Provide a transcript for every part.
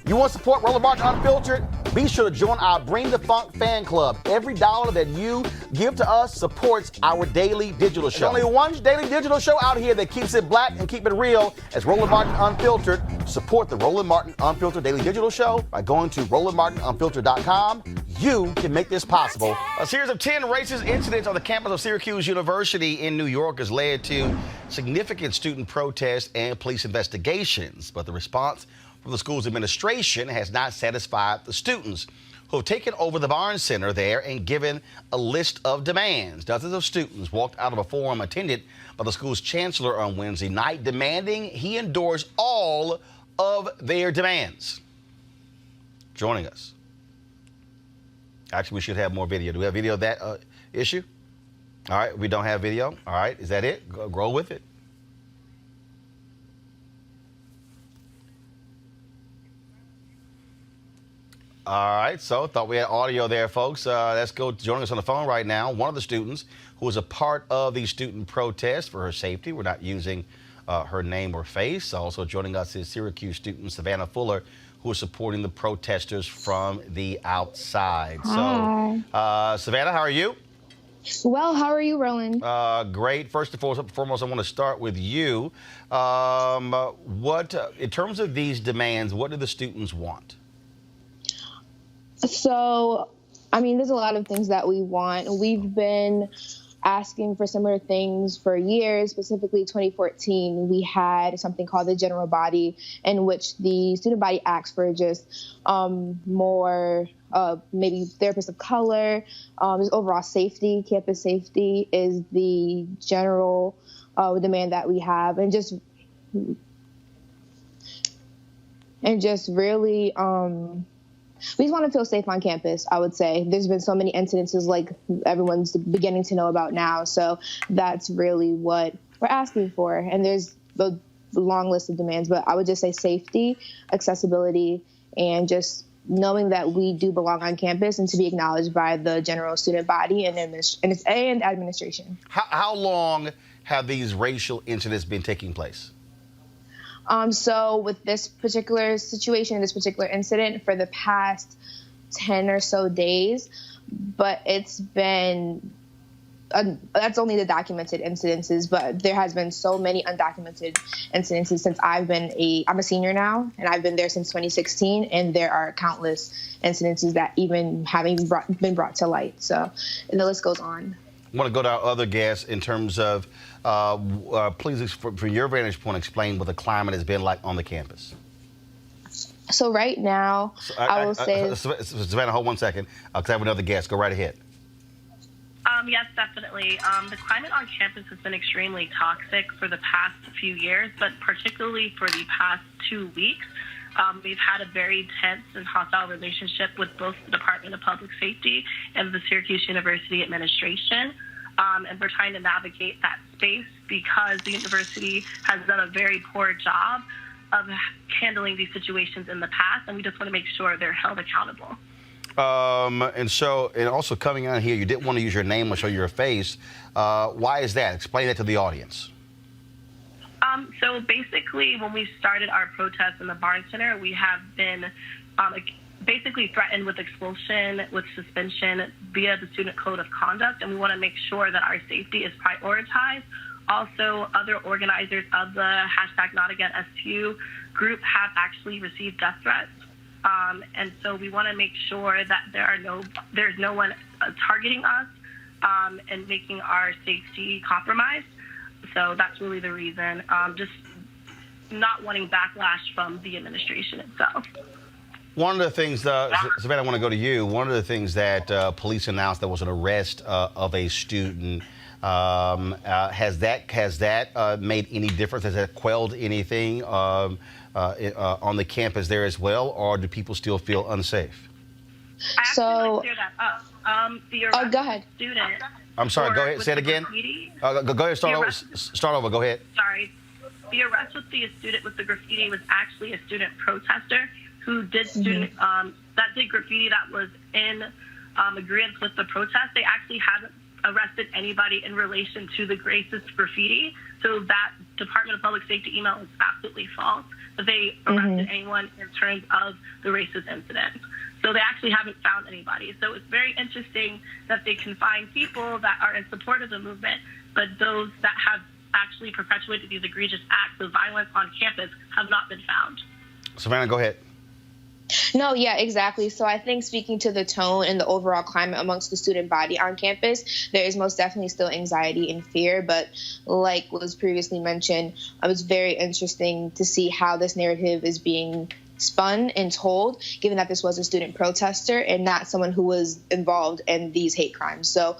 You want to support Roland Martin Unfiltered? Be sure to join our Bring the Funk fan club. Every dollar that you give to us supports our daily digital show. There's only one daily digital show out here that keeps it black and keep it real as Roland Martin Unfiltered. Support the Roland Martin Unfiltered daily digital show by going to RolandMartinUnfiltered.com. You can make this possible. A series of 10 racist incidents on the campus of Syracuse University in New York has led to significant student protests and police investigations. But the response from the school's administration has not satisfied the students, who have taken over the Barnes Center there and given a list of demands. Dozens of students walked out of a forum attended by the school's chancellor on Wednesday night, demanding he endorse all of their demands. Joining us. Actually, we should have more video. Do we have video of that issue? All right, we don't have video. All right, is that it? Go with it. All right, so thought we had audio there, folks. Let's go. Joining us on the phone right now, one of the students who was a part of the student protest for her safety. We're not using her name or face. Also joining us is Syracuse student Savannah Fuller, who is supporting the protesters from the outside. Hi. So, Savannah, how are you? Well, how are you, Roland? Great. First and foremost, I want to start with you. In terms of these demands, what do the students want? So, I mean, there's a lot of things that we want. We've been asking for similar things for years. Specifically 2014, we had something called the general body, in which the student body asked for just more maybe therapists of color, just overall safety, campus safety is the general demand that we have, and just really we just want to feel safe on campus, I would say. There's been so many incidences like everyone's beginning to know about now. So that's really what we're asking for. And there's a long list of demands, but I would just say safety, accessibility, and just knowing that we do belong on campus and to be acknowledged by the general student body and administration. How long have these racial incidents been taking place? So with this particular situation, this particular incident, for the past 10 or so days, but it's been, that's only the documented incidences, but there has been so many undocumented incidences since I'm a senior now, and I've been there since 2016, and there are countless incidences that even been brought to light. So, and the list goes on. I want to go to our other guests in terms of, please, from your vantage point, explain what the climate has been like on the campus. So right now, I will say... Savannah, hold 1 second, because I have another guest. Go right ahead. Yes, definitely. The climate on campus has been extremely toxic for the past few years, but particularly for the past 2 weeks. We've had a very tense and hostile relationship with both the Department of Public Safety and the Syracuse University administration. And we're trying to navigate that space because the university has done a very poor job of handling these situations in the past, and we just want to make sure they're held accountable. And also coming on here, you didn't want to use your name or show your face. Why is that? Explain that to the audience. So basically, when we started our protest in the Barnes Center, we have been basically threatened with expulsion, with suspension via the Student Code of Conduct, and we want to make sure that our safety is prioritized. Also, other organizers of the #NotAgainSU group have actually received death threats. And so we want to make sure that there's no one targeting us and making our safety compromised. So that's really the reason, just not wanting backlash from the administration itself. One of the things, Savannah, I want to go to you. One of the things that police announced, there was an arrest of a student. Has that made any difference? Has that quelled anything on the campus there as well, or do people still feel unsafe? I actually want to clear that up. The arrest go ahead. Student. I'm sorry, go ahead, say it again. Go ahead, start over, go ahead. Sorry. The arrest with the student with the graffiti was actually a student protester who did that did graffiti that was in agreement with the protest. They actually haven't arrested anybody in relation to the racist graffiti. So that Department of Public Safety email is absolutely false, that they arrested anyone in terms of the racist incident. So they actually haven't found anybody. So it's very interesting that they can find people that are in support of the movement, but those that have actually perpetuated these egregious acts of violence on campus have not been found. Savannah, go ahead. No, yeah, exactly. So I think speaking to the tone and the overall climate amongst the student body on campus, there is most definitely still anxiety and fear. But like was previously mentioned, it was very interesting to see how this narrative is being spun and told, given that this was a student protester and not someone who was involved in these hate crimes. So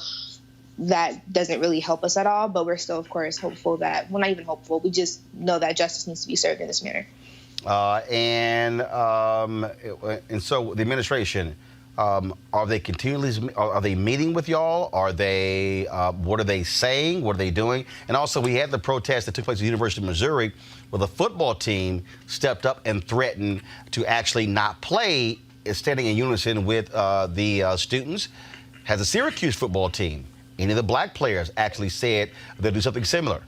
that doesn't really help us at all. But we're still, of course, hopeful that, well, not even hopeful, we just know that justice needs to be served in this manner. And so the administration, are they continually, are they meeting with y'all? Are they, what are they saying? What are they doing? And also we had the protest that took place at the University of Missouri where the football team stepped up and threatened to actually not play, standing in unison with the students. Has the Syracuse football team, any of the black players actually said they'll do something similar?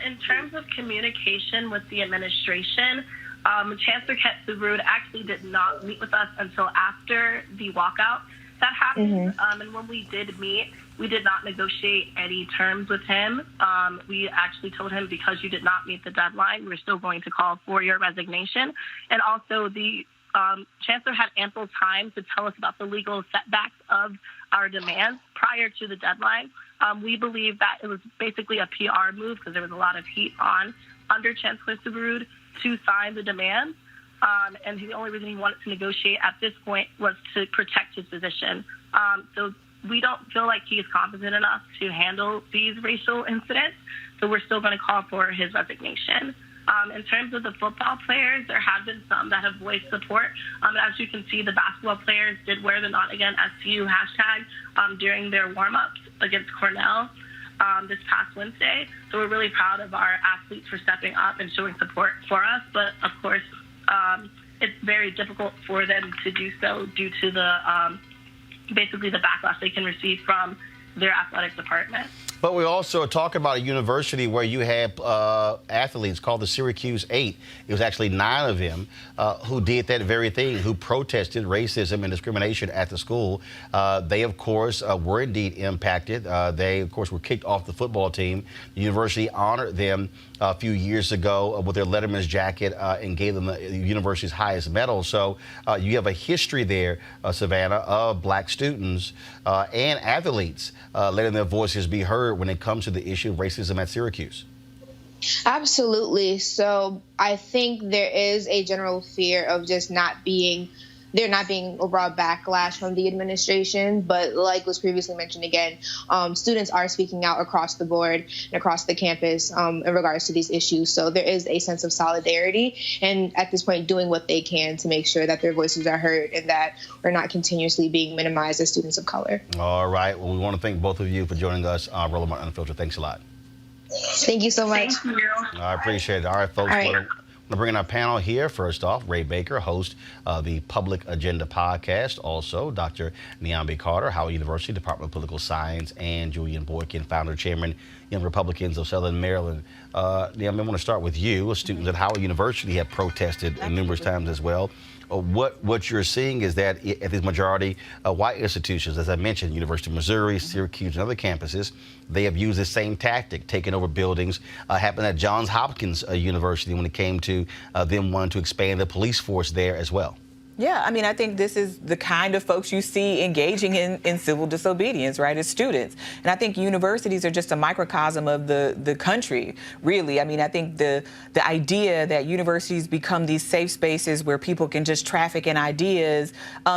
In terms of communication with the administration, Chancellor Roland actually did not meet with us until after the walkout that happened. And when we did meet, we did not negotiate any terms with him. We actually told him, because you did not meet the deadline, we're still going to call for your resignation. And also the Chancellor had ample time to tell us about the legal setbacks of our demands prior to the deadline. We believe that it was basically a PR move because there was a lot of heat on under Chancellor Roland to sign the demands. And the only reason he wanted to negotiate at this point was to protect his position. So we don't feel like he is competent enough to handle these racial incidents. So we're still going to call for his resignation. In terms of the football players, there have been some that have voiced support. As you can see, the basketball players did wear the Not Again SU hashtag during their warm-ups against Cornell this past Wednesday. So we're really proud of our athletes for stepping up and showing support for us. But, of course, it's very difficult for them to do so due to the basically the backlash they can receive from their athletic department. But we also talk about a university where you have athletes called the Syracuse 8. It was actually 9 of them who did that very thing, who protested racism and discrimination at the school. They, of course, were indeed impacted. They, of course, were kicked off the football team. The university honored them a few years ago with their Letterman's jacket and gave them the university's highest medal. So you have a history there, Savannah, of black students and athletes letting their voices be heard when it comes to the issue of racism at Syracuse. Absolutely. So I think there is a general fear of just not being overall backlash from the administration. But like was previously mentioned again, students are speaking out across the board and across the campus in regards to these issues. So there is a sense of solidarity and at this point doing what they can to make sure that their voices are heard and that we're not continuously being minimized as students of color. All right. Well, we want to thank both of you for joining us on Roland Unfiltered. Thanks a lot. Thank you so much. Thank you. I appreciate it. All right, folks. All right. We're bringing our panel here. First off, Ray Baker, host of the Public Agenda podcast. Also, Dr. Niambi Carter, Howard University, Department of Political Science, and Julian Boykin, founder, chairman, Young Republicans of Southern Maryland. Niambi, I want to start with you. Students at Howard University have protested numerous times as well. What you're seeing is that at these majority white institutions, as I mentioned, University of Missouri, Syracuse, and other campuses, they have used the same tactic, taking over buildings. Happened at Johns Hopkins University when it came to them wanting to expand the police force there as well. Yeah, I mean, I think this is the kind of folks you see engaging in civil disobedience, right, as students. And I think universities are just a microcosm of the country, really. I mean, I think the idea that universities become these safe spaces where people can just traffic in ideas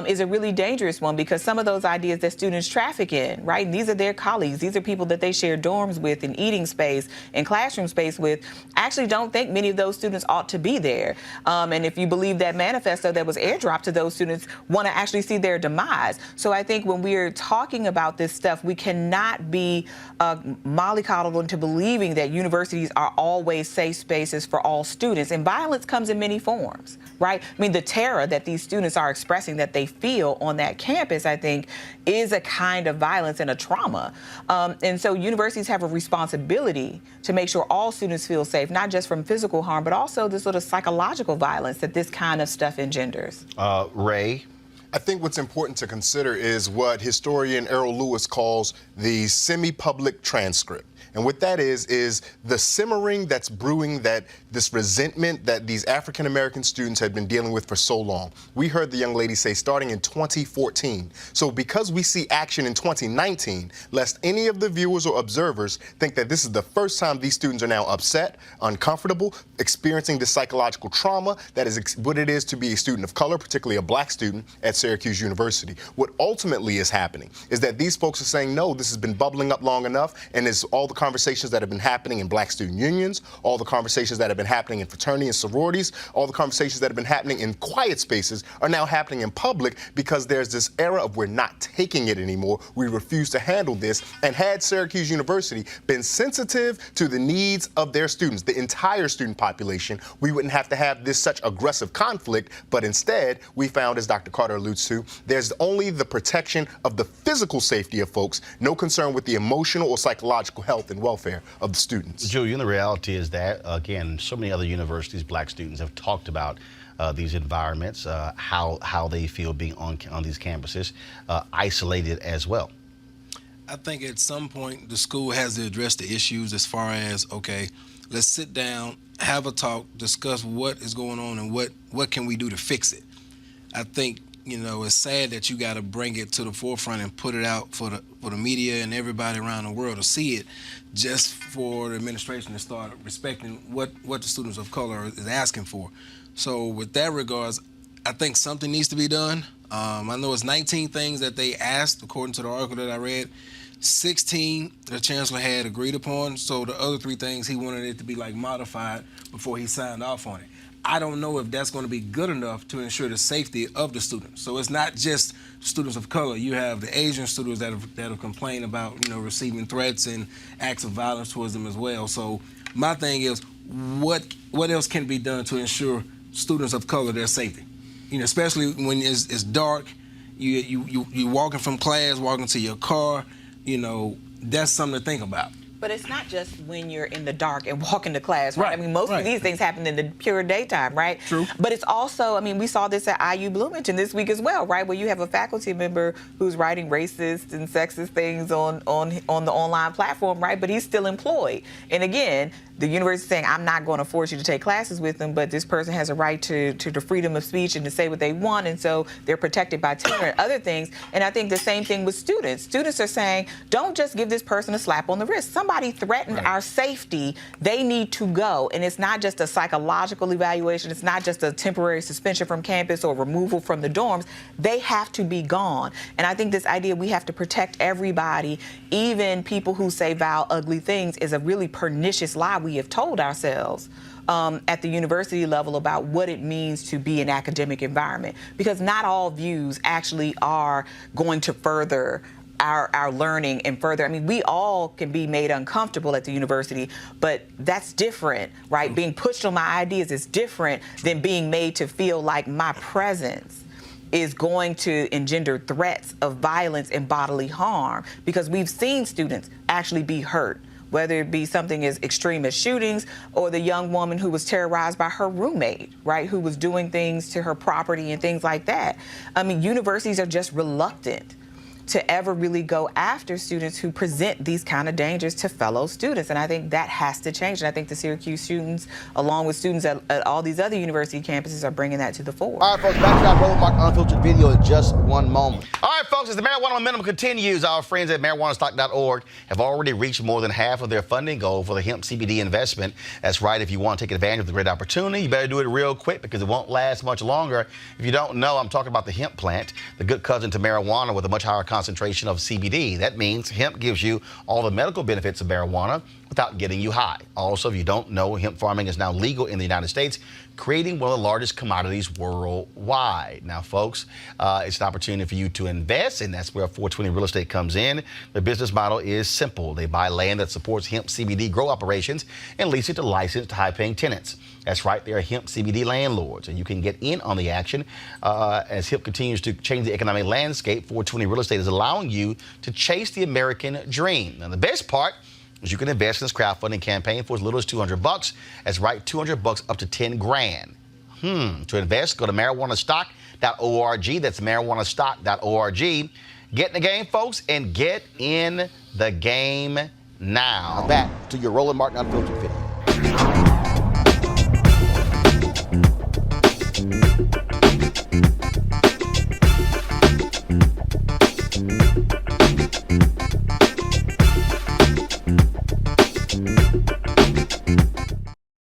is a really dangerous one, because some of those ideas that students traffic in, right, these are their colleagues. These are people that they share dorms with and eating space and classroom space with. I actually don't think many of those students ought to be there. And if you believe that manifesto that was airdropped drop to those students want to actually see their demise. So I think when we're talking about this stuff, we cannot be mollycoddled into believing that universities are always safe spaces for all students. And violence comes in many forms, right? I mean, the terror that these students are expressing that they feel on that campus, I think, is a kind of violence and a trauma. And so universities have a responsibility to make sure all students feel safe, not just from physical harm, but also the sort of psychological violence that this kind of stuff engenders. Ray? I think what's important to consider is what historian Errol Lewis calls the semi-public transcript. And what that is the simmering that's brewing, that this resentment that these African-American students had been dealing with for so long. We heard the young lady say starting in 2014. So because we see action in 2019, lest any of the viewers or observers think that this is the first time these students are now upset, uncomfortable, experiencing the psychological trauma that is what it is to be a student of color, particularly a black student at Syracuse University. What ultimately is happening is that these folks are saying, no, this has been bubbling up long enough, and it's all the conversations that have been happening in black student unions, all the conversations that have been happening in fraternity and sororities, all the conversations that have been happening in quiet spaces are now happening in public because there's this era of we're not taking it anymore. We refuse to handle this. And had Syracuse University been sensitive to the needs of their students, the entire student population, we wouldn't have to have this such aggressive conflict. But instead, we found, as Dr. Carter alludes to, there's only the protection of the physical safety of folks, no concern with the emotional or psychological health and welfare of the students. Julian, the reality is that, again, so many other universities, black students have talked about these environments, how they feel being on these campuses, isolated as well. I think at some point the school has to address the issues as far as, okay, let's sit down, have a talk, discuss what is going on and what can we do to fix it. I think, you know, it's sad that you got to bring it to the forefront and put it out for the media and everybody around the world to see it, just for the administration to start respecting what the students of color is asking for. So with that regards, I think something needs to be done. I know it's 19 things that they asked, according to the article that I read. 16 the chancellor had agreed upon, so the other 3 things he wanted it to be like modified before he signed off on it. I don't know if that's going to be good enough to ensure the safety of the students. So it's not just students of color. You have the Asian students that have complained about, you know, receiving threats and acts of violence towards them as well. So my thing is, what else can be done to ensure students of color their safety? You know, especially when it's dark, you walking from class, walking to your car. You know, that's something to think about. But it's not just when you're in the dark and walking to class, right? I mean, most of these things happen in the pure daytime, right? True. But it's also, I mean, we saw this at IU Bloomington this week as well, right? Where you have a faculty member who's writing racist and sexist things on the online platform, right? But he's still employed. And again, the university is saying, I'm not going to force you to take classes with them, but this person has a right to the freedom of speech and to say what they want, and so they're protected by tenure and other things. And I think the same thing with students. Students are saying, don't just give this person a slap on the wrist. Somebody threatened our safety. They need to go. And it's not just a psychological evaluation. It's not just a temporary suspension from campus or removal from the dorms. They have to be gone. And I think this idea we have to protect everybody, even people who say vile, ugly things, is a really pernicious lie we have told ourselves at the university level about what it means to be an academic environment, because not all views actually are going to further our learning and further. I mean, we all can be made uncomfortable at the university, but that's different, right? Being pushed on my ideas is different than being made to feel like my presence is going to engender threats of violence and bodily harm, because we've seen students actually be hurt, whether it be something as extreme as shootings or the young woman who was terrorized by her roommate, right, who was doing things to her property and things like that. I mean, universities are just reluctant to ever really go after students who present these kind of dangers to fellow students. And I think that has to change. And I think the Syracuse students, along with students at all these other university campuses, are bringing that to the fore. All right, folks, back to our Roland Mark Unfiltered video in just one moment. All right, folks, as the marijuana momentum continues, our friends at marijuanastock.org have already reached more than half of their funding goal for the hemp CBD investment. That's right. If you want to take advantage of the great opportunity, you better do it real quick, because it won't last much longer. If you don't know, I'm talking about the hemp plant, the good cousin to marijuana with a much higher concentration of CBD. That means hemp gives you all the medical benefits of marijuana without getting you high. Also, if you don't know, hemp farming is now legal in the United States, creating one of the largest commodities worldwide. Now, folks, it's an opportunity for you to invest, and that's where 420 Real Estate comes in. The business model is simple. They buy land that supports hemp CBD grow operations and lease it to licensed high-paying tenants. That's right, they are hemp CBD landlords, and you can get in on the action. As hemp continues to change the economic landscape, 420 Real Estate is allowing you to chase the American dream. Now, the best part is you can invest in this crowdfunding campaign for as little as $200. That's right, $200 up to 10 grand. To invest, go to marijuanastock.org. That's marijuanastock.org. Get in the game, folks, and get in the game now. Back to your Roland Martin Unfiltered Fit.